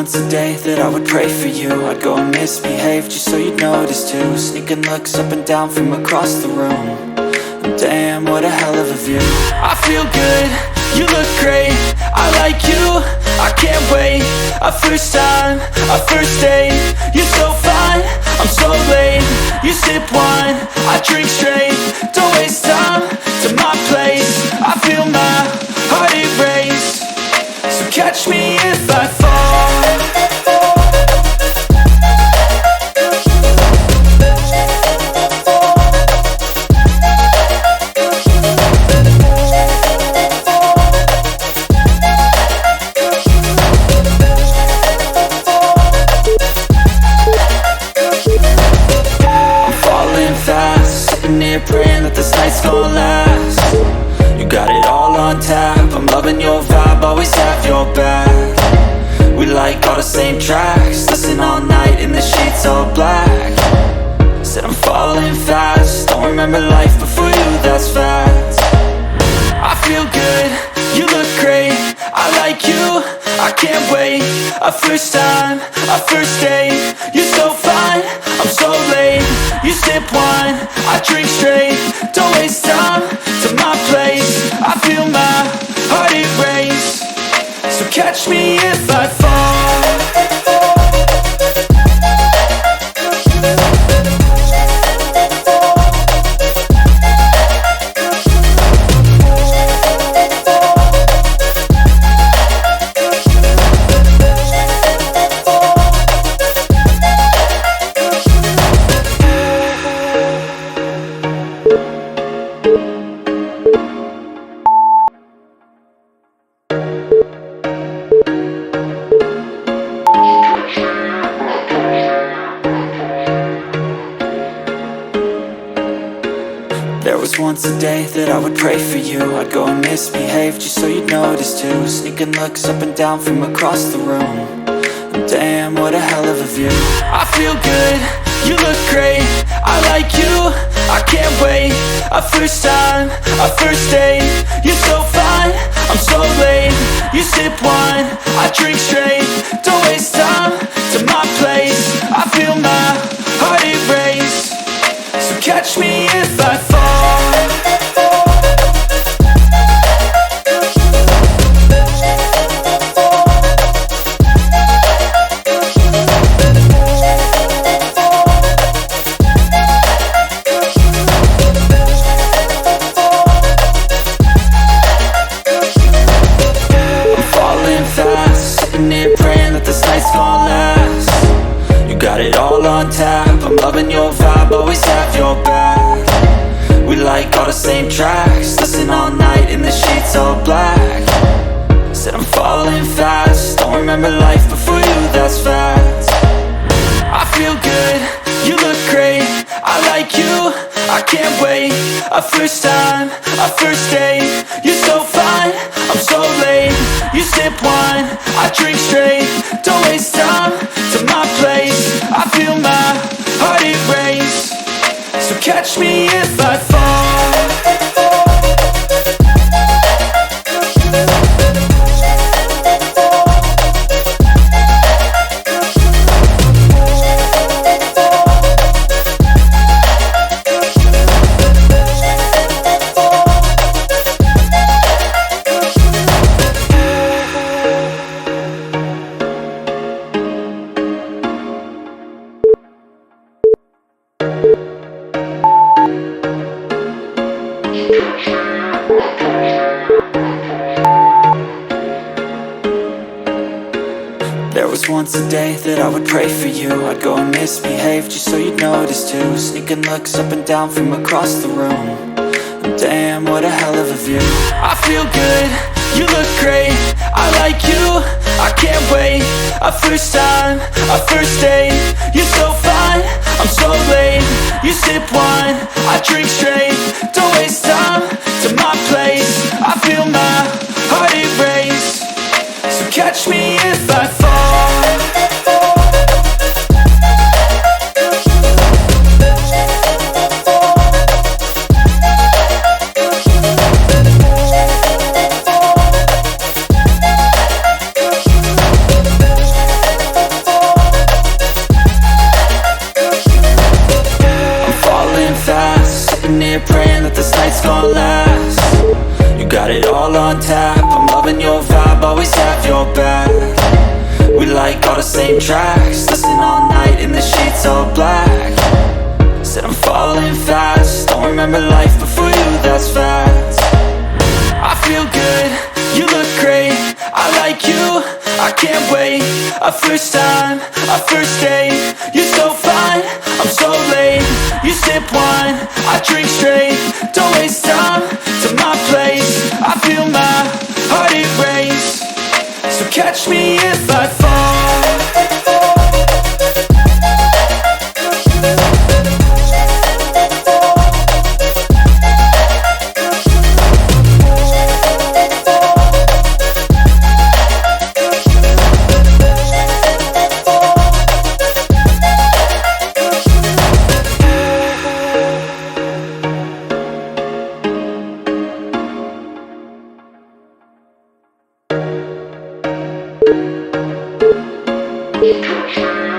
once a day that I would pray for you. I'd go and misbehave just so you'd notice too. Sneaking looks up and down from across the room. And damn, what a hell of a view. I feel good, you look great, I like you, I can't wait. A first time, a first date, you're so fine, I'm so late. You sip wine, I drink straight. Don't waste time to my place. I feel my heart erase. So catch me if I fall. Praying that this night's gonna last. You got it all on tap, I'm loving your vibe, always have your back. We like all the same tracks, listen all night in the sheets all black. Said I'm falling fast, don't remember life before you, that's fact. I feel good, you look great, I like you, I can't wait. A first time, a first date, you're so fine, I'm so late. You sip wine, I drink straight. Don't waste time to my place. I feel my heart erase. So catch me if I fall. There was once a day that I would pray for you. I'd go and misbehave just so you'd notice too. Sneaking looks up and down from across the room. And damn, what a hell of a view. I feel good, you look great, I like you, I can't wait. A first time, a first date, you're so fine, I'm so late. You sip wine, I drink straight. Don't waste time to my place. I feel my heart erase. So catch me if I fall. I'm falling fast, sitting here praying that this night's gonna last. You got it all on tap, I'm loving your vibe, always have your back. We like all the same tracks, listen all night in the sheets all black. Said I'm falling fast, don't remember life before you, that's fact. I feel good, you look great, I like you, I can't wait. A first time, a first date, you're so fine, I'm so late. You sip wine, I drink straight. Don't waste time to my place. I feel my heart erase. So catch me if I fall. There was once a day that I would pray for you. I'd go and misbehave just so you'd notice too. Sneaking looks up and down from across the room. And damn, what a hell of a view. I feel good, you look great, I like you, I can't wait. A first time, a first date, you're so fine, I'm so late. You sip wine, I drink straight. Don't waste time to my place. I feel my heart erase. So catch me if I fall. there praying that this night's gonna last. You got it all on tap, I'm loving your vibe, always have your back. We like all the same tracks, listen all night in the sheets all black. Said I'm falling fast, don't remember life before you, that's fact. I feel good, you look great, I like you, I can't wait. A first time, a first date, you're so fine, I'm so late. You sip wine, I drink straight, don't waste time to my place. I feel my heart erase, so catch me if I fall. Midsection.